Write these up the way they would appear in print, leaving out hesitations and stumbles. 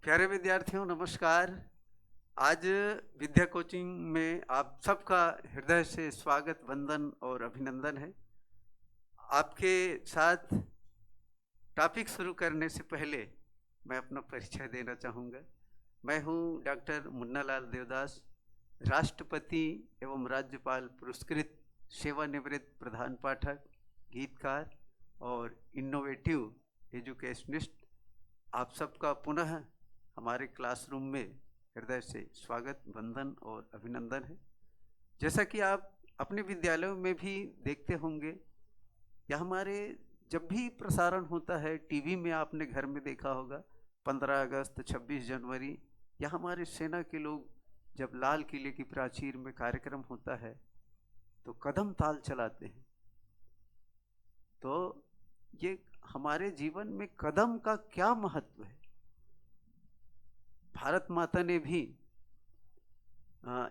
प्यारे विद्यार्थियों नमस्कार। आज विद्या कोचिंग में आप सबका हृदय से स्वागत, वंदन और अभिनंदन है। आपके साथ टॉपिक शुरू करने से पहले मैं अपना परिचय देना चाहूँगा। मैं हूँ डॉक्टर मुन्नालाल देवदास, राष्ट्रपति एवं राज्यपाल पुरस्कृत सेवानिवृत्त प्रधान पाठक, गीतकार और इनोवेटिव एजुकेशनिस्ट। आप सबका पुनः हमारे क्लासरूम में हृदय से स्वागत, वंदन और अभिनंदन है। जैसा कि आप अपने विद्यालयों में भी देखते होंगे या हमारे जब भी प्रसारण होता है टीवी में, आपने घर में देखा होगा 15 अगस्त, 26 जनवरी या हमारे सेना के लोग जब लाल किले की प्राचीर में कार्यक्रम होता है तो कदम ताल चलाते हैं। तो ये हमारे जीवन में कदम का क्या महत्व है। भारत माता ने भी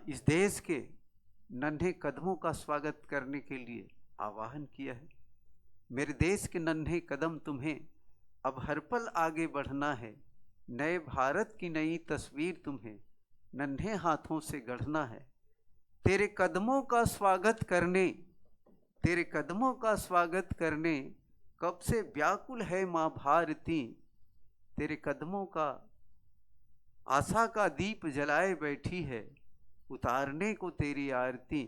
इस देश के नन्हे कदमों का स्वागत करने के लिए आह्वान किया है। मेरे देश के नन्हे कदम तुम्हें अब हर पल आगे बढ़ना है, नए भारत की नई तस्वीर तुम्हें नन्हे हाथों से गढ़ना है। तेरे कदमों का स्वागत करने, तेरे कदमों का स्वागत करने कब से व्याकुल है माँ भारती। तेरे कदमों का आशा का दीप जलाए बैठी है, उतारने को तेरी आरती।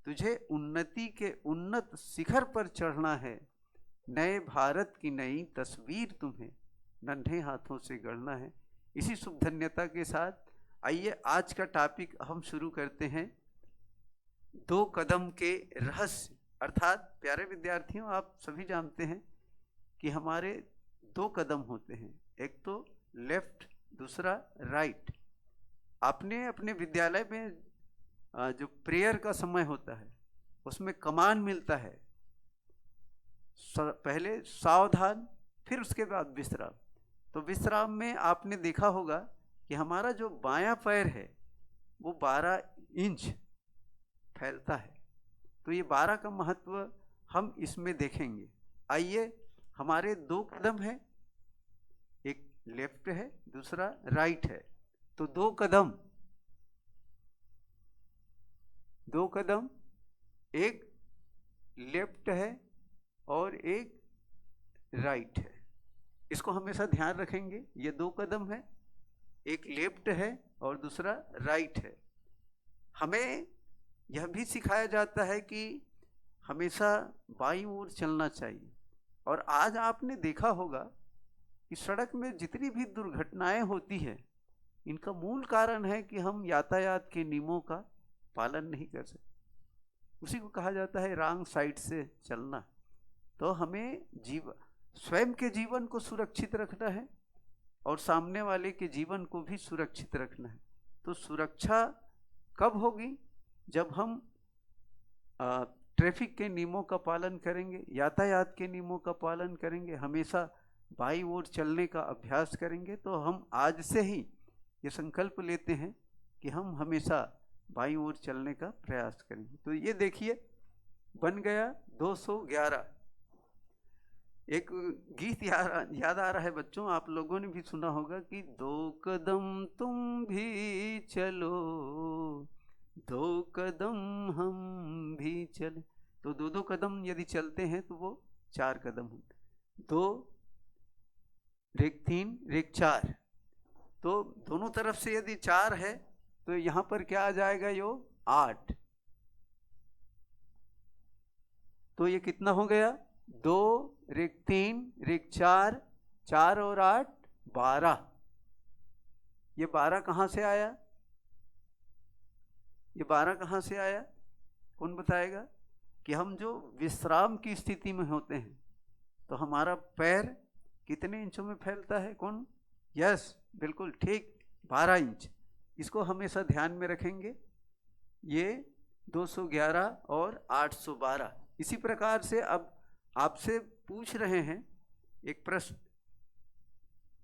तुझे उन्नति के उन्नत शिखर पर चढ़ना है, नए भारत की नई तस्वीर तुम्हें नन्हे हाथों से गढ़ना है। इसी शुभ धन्यता के साथ आइए आज का टॉपिक हम शुरू करते हैं। 2 कदम के रहस्य। अर्थात प्यारे विद्यार्थियों, आप सभी जानते हैं कि हमारे 2 कदम होते हैं, एक तो लेफ्ट, दूसरा राइट। आपने अपने विद्यालय में जो प्रेयर का समय होता है उसमें कमान मिलता है, पहले सावधान फिर उसके बाद विश्राम। तो विश्राम में आपने देखा होगा कि हमारा जो बायां पैर है वो 12 इंच फैलता है। तो ये 12 का महत्व हम इसमें देखेंगे। आइए, हमारे 2 कदम हैं, एक लेफ्ट है, दूसरा राइट है। तो 2 कदम, एक लेफ्ट है और एक राइट है। इसको हमेशा ध्यान रखेंगे। ये 2 कदम है, एक लेफ्ट है और दूसरा राइट है। हमें यह भी सिखाया जाता है कि हमेशा बाईं ओर चलना चाहिए। और आज आपने देखा होगा कि सड़क में जितनी भी दुर्घटनाएं होती है, इनका मूल कारण है कि हम यातायात के नियमों का पालन नहीं कर सकते। उसी को कहा जाता है रॉन्ग साइड से चलना। तो हमें स्वयं के जीवन को सुरक्षित रखना है और सामने वाले के जीवन को भी सुरक्षित रखना है। तो सुरक्षा कब होगी? जब हम ट्रैफिक के नियमों का पालन करेंगे, यातायात के नियमों का पालन करेंगे, हमेशा बाईं ओर चलने का अभ्यास करेंगे। तो हम आज से ही ये संकल्प लेते हैं कि हम हमेशा बाईं ओर चलने का प्रयास करेंगे। तो ये देखिए, बन गया 211। एक गीत याद आ रहा है बच्चों, आप लोगों ने भी सुना होगा कि 2 कदम तुम भी चलो, 2 कदम हम भी चले। तो 2 कदम यदि चलते हैं तो वो 4 कदम होते। 2 रेख 3 रेख 4। तो दोनों तरफ से यदि 4 है तो यहां पर क्या आ जाएगा? योग 8। तो ये कितना हो गया? 2 रेख 3 रेख 4, 4 और 8 12। ये 12 कहां से आया? ये 12 कहां से आया? कौन बताएगा? कि हम जो विश्राम की स्थिति में होते हैं तो हमारा पैर कितने इंचों में फैलता है? कौन? यस, बिल्कुल ठीक, 12 इंच। इसको हमेशा ध्यान में रखेंगे। ये 211 और 812। इसी प्रकार से अब आपसे पूछ रहे हैं एक प्रश्न,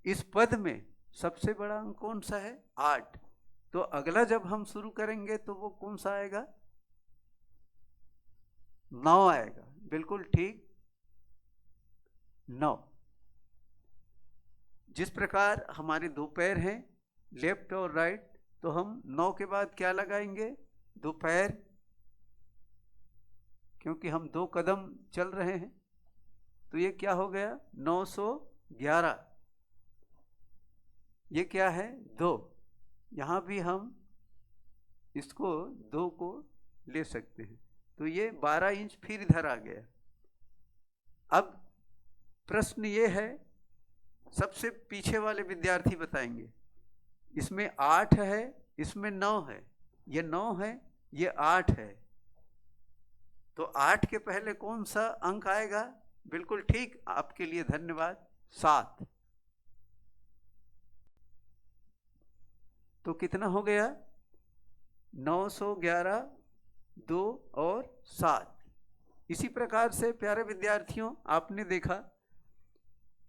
इस पद में सबसे बड़ा अंक कौन सा है? 8। तो अगला जब हम शुरू करेंगे तो वो कौन सा आएगा? 9 आएगा, बिल्कुल ठीक, 9। जिस प्रकार हमारे दो पैर हैं, लेफ्ट और राइट, तो हम 9 के बाद क्या लगाएंगे? दो पैर, क्योंकि हम 2 कदम चल रहे हैं, तो ये क्या हो गया? 911। ये क्या है? 2। यहाँ भी हम इसको 2 को ले सकते हैं, तो ये 12 इंच फिर इधर आ गया। अब प्रश्न ये है, सबसे पीछे वाले विद्यार्थी बताएंगे, इसमें 8 है, इसमें 9 है, ये 9 है, ये 8 है, तो 8 के पहले कौन सा अंक आएगा? बिल्कुल ठीक, आपके लिए धन्यवाद, 7। तो कितना हो गया? 911, 2 और 7। इसी प्रकार से प्यारे विद्यार्थियों, आपने देखा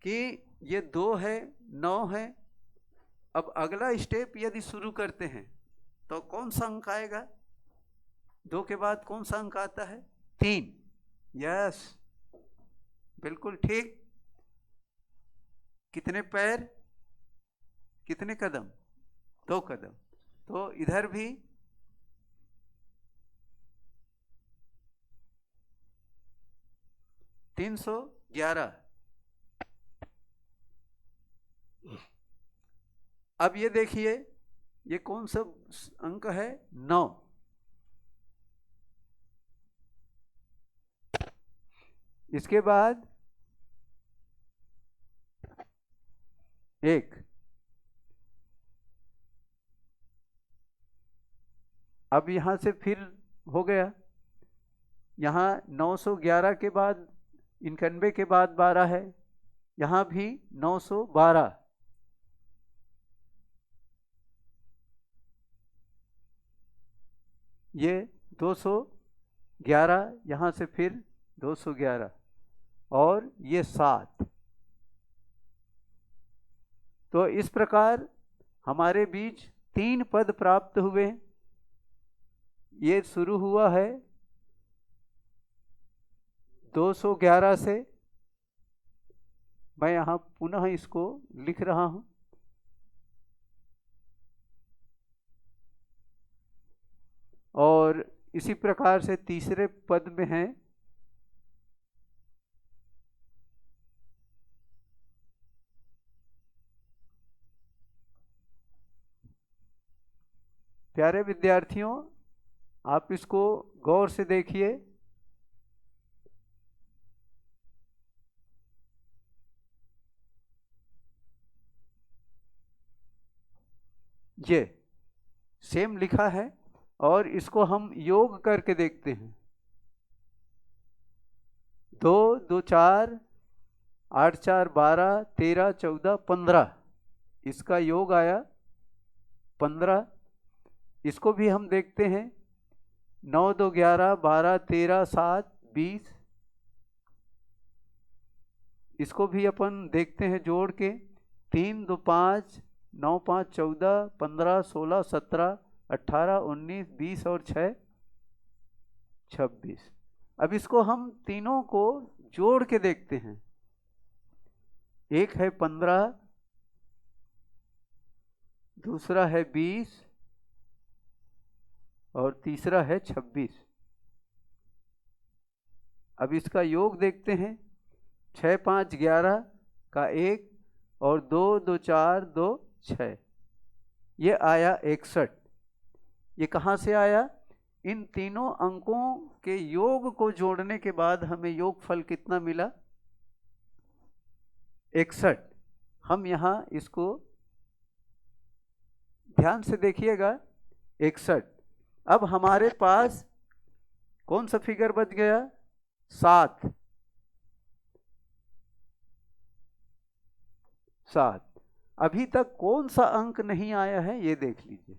कि ये 2 है, 9 है। अब अगला स्टेप यदि शुरू करते हैं तो कौन सा अंक आएगा? 2 के बाद कौन सा अंक आता है? 3। यस, बिल्कुल ठीक। कितने पैर, कितने कदम? 2 कदम। तो इधर भी 311। अब ये देखिए, ये कौन सा अंक है? 9। इसके बाद 1। अब यहां से फिर हो गया, यहाँ 911 के बाद 91 के बाद 12 है, यहाँ भी 912। ये 211, यहाँ से फिर 211 और ये 7। तो इस प्रकार हमारे बीच 3 पद प्राप्त हुए। ये शुरू हुआ है 211 से। मैं यहाँ पुनः इसको लिख रहा हूँ। और इसी प्रकार से तीसरे पद में है प्यारे विद्यार्थियों, आप इसको गौर से देखिए। ये सेम लिखा है और इसको हम योग करके देखते हैं। 2 2 4 8 4 12 13 14 15, इसका योग आया 15। इसको भी हम देखते हैं, 9 2 11 12 13 7 20। इसको भी अपन देखते हैं जोड़ के, 3 2 5 9 5 14 15 16 17 18 19 20 और 6 26। अब इसको हम तीनों को जोड़ के देखते हैं। एक है 15, दूसरा है 20 और तीसरा है 26। अब इसका योग देखते हैं, 6 5 11 का 1 और 2 2 4 2 6, ये आया 61। ये कहाँ से आया? इन तीनों अंकों के योग को जोड़ने के बाद हमें योगफल कितना मिला? 61। हम यहाँ इसको ध्यान से देखिएगा, 61। अब हमारे पास कौन सा फिगर बच गया? 7। 7। अभी तक कौन सा अंक नहीं आया है ये देख लीजिए।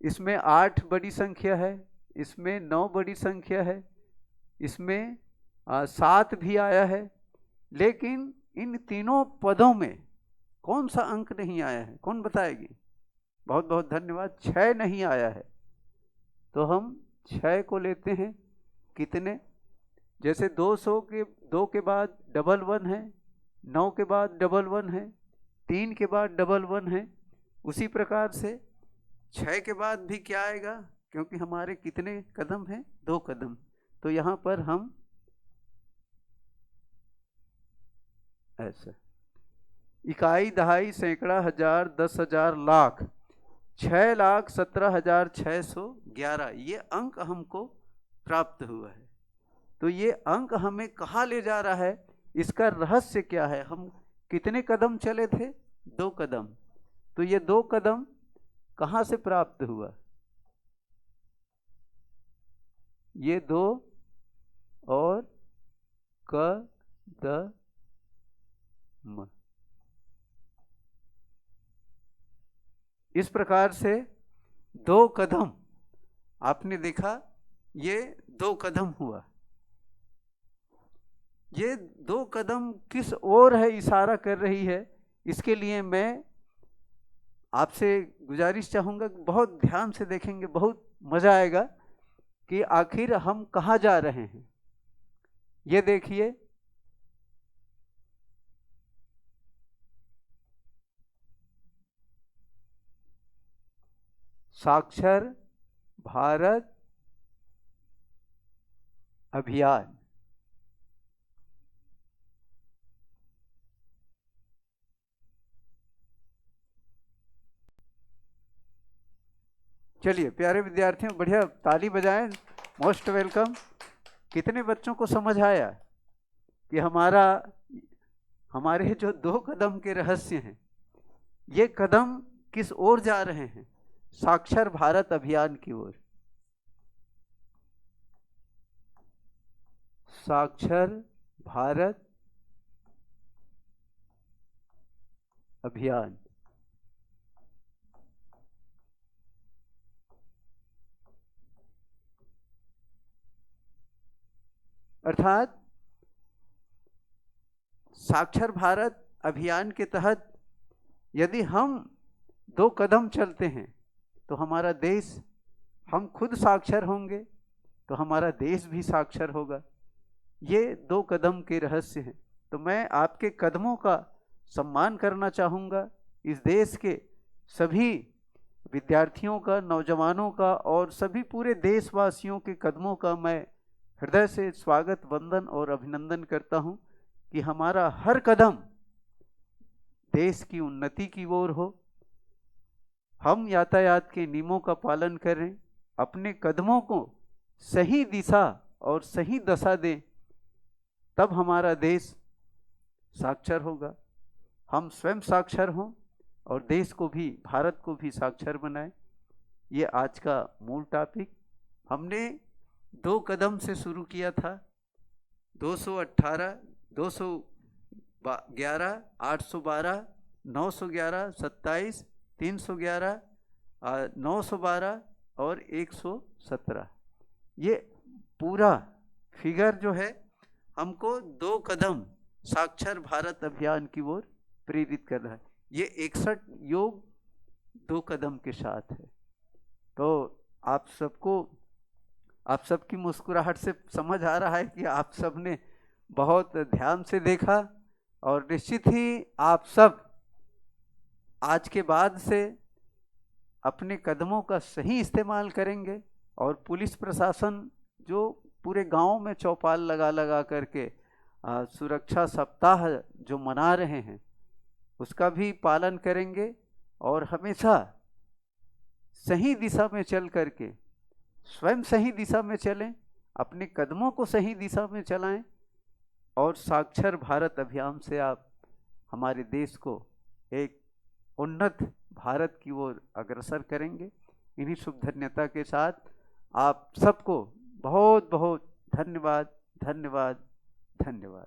इसमें 8 बड़ी संख्या है, इसमें 9 बड़ी संख्या है, इसमें 7 भी आया है, लेकिन इन तीनों पदों में कौन सा अंक नहीं आया है? कौन बताएगी? बहुत बहुत धन्यवाद। 6 नहीं आया है, तो हम 6 को लेते हैं। कितने? जैसे 200 के 2 के बाद 11 है, 9 के बाद डबल 1 है, 3 के बाद डबल 1 है। उसी प्रकार से 6 के बाद भी क्या आएगा, क्योंकि हमारे कितने कदम हैं, 2 कदम। तो यहाँ पर हम ऐसा इकाई, दहाई, सैकड़ा, हजार, 10,000, लाख, 6,17,611 ये अंक हमको प्राप्त हुआ है। तो ये अंक हमें कहाँ ले जा रहा है, इसका रहस्य क्या है? हम कितने कदम चले थे? 2 कदम। तो ये 2 कदम कहाँ से प्राप्त हुआ? ये 2 और कदम। इस प्रकार से 2 कदम आपने देखा, ये 2 कदम हुआ। ये 2 कदम किस ओर है इशारा कर रही है, इसके लिए मैं आपसे गुजारिश चाहूँगा, बहुत ध्यान से देखेंगे, बहुत मजा आएगा कि आखिर हम कहाँ जा रहे हैं। ये देखिए, साक्षर भारत अभियान। चलिए प्यारे विद्यार्थियों, बढ़िया ताली बजाएं, मोस्ट वेलकम। कितने बच्चों को समझ आया कि हमारे जो 2 कदम के रहस्य हैं, ये कदम किस ओर जा रहे हैं? साक्षर भारत अभियान की ओर। साक्षर भारत अभियान। अर्थात साक्षर भारत अभियान के तहत यदि हम 2 कदम चलते हैं तो हमारा देश, हम खुद साक्षर होंगे तो हमारा देश भी साक्षर होगा। ये 2 कदम के रहस्य हैं। तो मैं आपके कदमों का सम्मान करना चाहूँगा, इस देश के सभी विद्यार्थियों का, नौजवानों का और सभी पूरे देशवासियों के कदमों का मैं हृदय से स्वागत, वंदन और अभिनंदन करता हूँ कि हमारा हर कदम देश की उन्नति की ओर हो। हम यातायात के नियमों का पालन करें, अपने कदमों को सही दिशा और सही दशा दें, तब हमारा देश साक्षर होगा। हम स्वयं साक्षर हों और देश को भी, भारत को भी साक्षर बनाएं। ये आज का मूल टॉपिक। हमने 2 कदम से शुरू किया था, 218, 211, 812, 911, 27, 311, 912 और 117। ये पूरा फिगर जो है हमको 2 कदम साक्षर भारत अभियान की ओर प्रेरित कर रहा है। ये 61 योग 2 कदम के साथ है। तो आप सबकी मुस्कुराहट से समझ आ रहा है कि आप सबने बहुत ध्यान से देखा और निश्चित ही आप सब आज के बाद से अपने कदमों का सही इस्तेमाल करेंगे और पुलिस प्रशासन जो पूरे गांव में चौपाल लगा करके सुरक्षा सप्ताह जो मना रहे हैं उसका भी पालन करेंगे और हमेशा सही दिशा में चल करके स्वयं सही दिशा में चलें, अपने कदमों को सही दिशा में चलाएं और साक्षर भारत अभियान से आप हमारे देश को एक उन्नत भारत की ओर अग्रसर करेंगे। इन्हीं शुभ धन्यता के साथ आप सबको बहुत बहुत धन्यवाद, धन्यवाद, धन्यवाद।